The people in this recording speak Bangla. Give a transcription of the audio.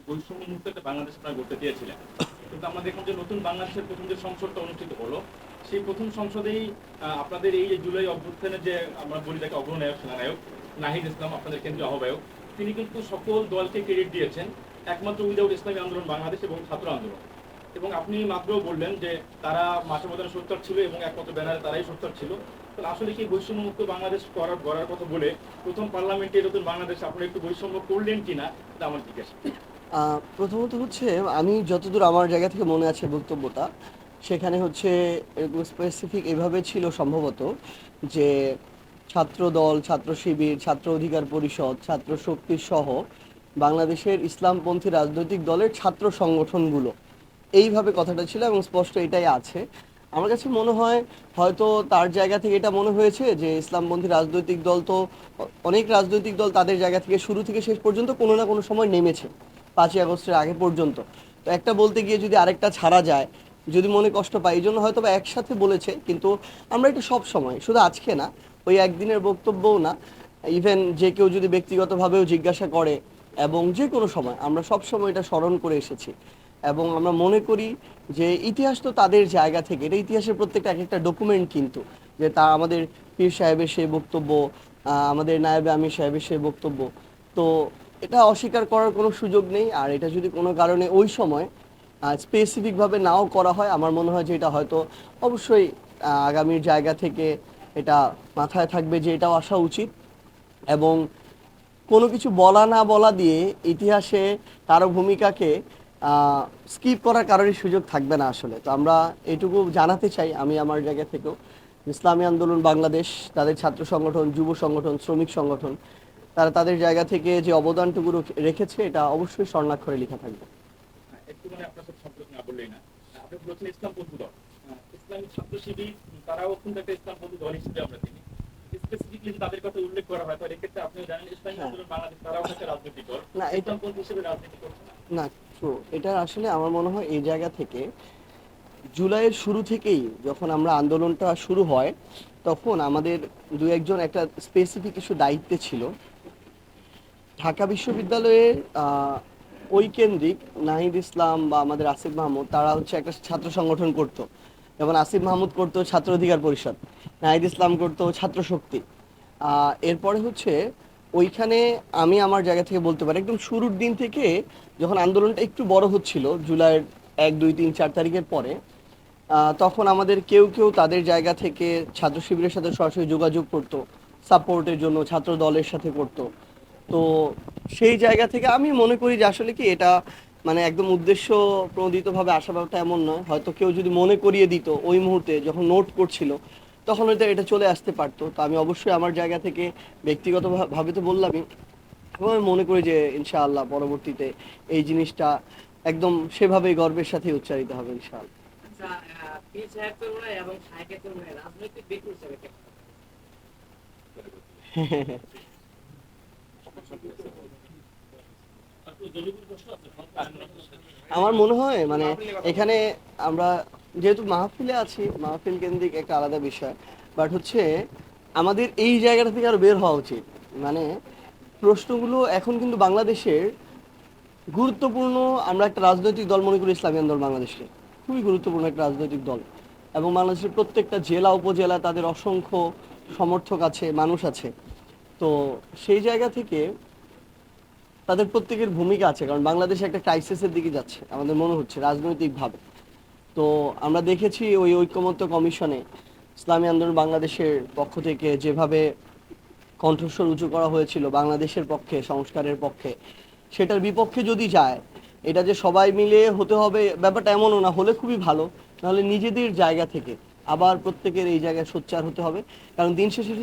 বৈষম্য মুক্ত একটা বাংলাদেশ আপনারা গড়তে চেয়েছিলেন, কিন্তু আমরা দেখলাম যে নতুন বাংলাদেশের প্রথম যে সংসদটা অনুষ্ঠিত হলো, সেই প্রথম সংসদেই আপনাদের এই যে জুলাই অভ্যুত্থানের যে আমরা বলি তাকে অগ্রনায়ক সেনানায়ক নাহিদ ইসলাম, আপনাদের কেন্দ্রীয় আহ্বায়ক, তিনি কিন্তু সকল দলকে ক্রেডিট দিয়েছেন একমাত্র উইদাউট ইসলামী আন্দোলন বাংলাদেশ এবং ছাত্র আন্দোলন। এবং আপনি মাত্র বললেন যে তারা মাঠে ময়দানে সোচ্চার ছিল এবং একমাত্র ব্যানারে তারাই সোচ্চার ছিল। তাহলে আসলে কি বৈষম্যমুক্ত বাংলাদেশ গড়ার কথা বলে প্রথম পার্লামেন্টে নতুন বাংলাদেশ আপনারা একটু বৈষম্য করলেন কিনা, এটা আমার জিজ্ঞাসা। প্রথমত হচ্ছে, আমি যতদূর আমার জায়গা থেকে মনে আছে বক্তব্যটা, সেখানে হচ্ছে এরকম স্পেসিফিক এভাবে ছিল সম্ভবত যে ছাত্র দল, ছাত্র শিবির, ছাত্র অধিকার পরিষদ, ছাত্র শক্তি সহ বাংলাদেশের ইসলামপন্থী রাজনৈতিক দলের ছাত্র সংগঠনগুলো, এইভাবে কথাটা ছিল এবং স্পষ্ট এটাই আছে। আমার কাছে মনে হয় হয়তো তার জায়গা থেকে এটা মনে হয়েছে যে ইসলামপন্থী রাজনৈতিক দল তো, অনেক রাজনৈতিক দল তাদের জায়গা থেকে শুরু থেকে শেষ পর্যন্ত কোনো না কোনো সময় নেমেছে 5ই আগস্টের আগে পর্যন্ত। তো একটা বলতে গিয়ে যদি আরেকটা ছাড়া যায়, যদি মনে কষ্ট পায়, এই জন্য হয়তো বা একসাথে বলেছে। কিন্তু আমরা এটা সব সময়, শুধু আজকে না, ওই একদিনের বক্তব্যও না, ইভেন যে কেউ যদি ব্যক্তিগতভাবেও জিজ্ঞাসা করে, এবং যে কোনো সময় আমরা সব সময় এটা স্মরণ করে এসেছি। এবং আমরা মনে করি যে ইতিহাস তো তাদের জায়গা থেকে, এটা ইতিহাসের প্রত্যেকটা এক একটা ডকুমেন্ট, কিন্তু যে তা আমাদের পীর সাহেবের সেই বক্তব্য, আমাদের নায়েবে আমির সাহেবের সেই বক্তব্য, তো এটা অস্বীকার করার কোনো সুযোগ নেই। আর এটা যদি কোনো কারণে ওই সময় স্পেসিফিকভাবে নাও করা হয়, আমার মনে হয় যে এটা হয়তো অবশ্যই আগামীর জায়গা থেকে এটা মাথায় থাকবে যে এটাও আসা উচিত। এবং কোনো কিছু বলা না বলা দিয়ে ইতিহাসে কারো ভূমিকাকে স্কিপ করার কারোরই সুযোগ থাকবে না আসলে। তো আমরা এটুকু জানাতে চাই, আমি আমার জায়গা থেকেও, ইসলামী আন্দোলন বাংলাদেশ, তাদের ছাত্র সংগঠন, যুব সংগঠন, শ্রমিক সংগঠন, তারা তাদের জায়গা থেকে যে অবদানটুকু রেখেছে এটা অবশ্যই স্বর্ণাক্ষরে লেখা থাকবে। একটু মানে আপনার সাথে সম্পর্ক না বললেই না, আপনি বলছেন ইসলামপন্থী দল, ইসলামী ছাত্র শিবির, তারাও কিন্তু একটা ইসলামপন্থী দল হিসেবে আমরা চিনি। স্পেসিফিকলি তাদের কথা উল্লেখ করা হয়, তো এক্ষেত্রে আপনি জানেন ইসলামী হ্যাঁ, আন্দোলন বাংলাদেশ তারাও একটা রাজনৈতিক দল, না এটা, ইসলামপন্থী হিসেবে রাজনীতি করছে না। না ট্রু, এটা আসলে আমার মনে হয় এই জায়গা থেকে জুলাইয়ের শুরু থেকেই যখন আমরা আন্দোলনটা শুরু হয়, তখন আমাদের দু একজন একটা স্পেসিফিক কিছু দায়িত্বে ছিল। ঢাকা বিশ্ববিদ্যালয়ের ওই কেন্দ্রিক নাহিদ ইসলাম বা আমাদের আসিফ মাহমুদ, তারা হচ্ছে একটা ছাত্র সংগঠন করতো। যেমন আসিফ মাহমুদ করতো ছাত্র অধিকার পরিষদ, নাহিদ ইসলাম করতো ছাত্র শক্তি। এরপরে হচ্ছে ওইখানে আমি আমার জায়গা থেকে বলতে পারি, একদম শুরুর দিন থেকে যখন আন্দোলনটা একটু বড় হচ্ছিল, জুলাইয়ের 1, 2, 3, 4 তারিখের পরে, তখন আমাদের কেউ কেউ তাদের জায়গা থেকে ছাত্র শিবিরের সাথে সরাসরি যোগাযোগ করতো, সাপোর্টের জন্য ছাত্র দলের সাথে করতো। তো সেই জায়গা থেকে আমি মনে করি যে আসলে কি এটা মানে একদম উদ্দেশ্য প্রণোদিতভাবে আসা ব্যাপারটা এমন নয়। হয়তো কেউ যদি মনে করিয়ে দিত ওই মুহূর্তে যখন নোট করছিল, তখন হয়তো এটা চলে আসতে পারতো। তো আমি অবশ্যই আমার জায়গা থেকে ব্যক্তিগতভাবে তো বললামই, এবং আমি মনে করি যে ইনশাআল্লাহ পরবর্তীতে এই জিনিসটা একদম সেভাবেই গর্বের সাথে উচ্চারিত হবে ইনশাআল্লাহ। আচ্ছা, পীর সাহেব চরমনাই এবং শাহেখের চরমনাই রাজনৈতিক ব্যক্তি হিসেবে কেমন? আমার মনে হয় মানে এখানে আমরা যেহেতু মাহফিলে আছি, মাহফিল কেন্দ্রিক একটা আলাদা বিষয়, বাট হচ্ছে আমাদের এই জায়গাটা থেকে আরো বের হওয়া উচিত। মানে প্রশ্নগুলো এখন কিন্তু বাংলাদেশের গুরুত্বপূর্ণ, আমরা একটা রাজনৈতিক দল মনে করি ইসলামী আন্দোলন বাংলাদেশকে, খুবই গুরুত্বপূর্ণ একটা রাজনৈতিক দল। এবং বাংলাদেশের প্রত্যেকটা জেলা উপজেলা তাদের অসংখ্য সমর্থক আছে, মানুষ আছে। তো সেই জায়গা থেকে তাদের প্রত্যেকের ভূমিকা আছে, কারণ বাংলাদেশ একটা ক্রাইসিসের দিকে যাচ্ছে আমাদের মনে হচ্ছে রাজনৈতিকভাবে। তো আমরা দেখেছি ওই ঐকমত্য কমিশনে ইসলামী আন্দোলন বাংলাদেশের পক্ষ থেকে যেভাবে কণ্ঠস্বর উঁচু করা হয়েছিল বাংলাদেশের পক্ষে, সংস্কারের পক্ষে, সেটার বিপক্ষে যদি যায়, এটা যে সবাই মিলে হতে হবে ব্যাপারটা এমনও না, হলে খুবই ভালো। নাহলে নিজেদের জায়গা থেকে আবার প্রত্যেকের এই জায়গায় সোচ্চার হতে হবে, কারণ দিন শেষে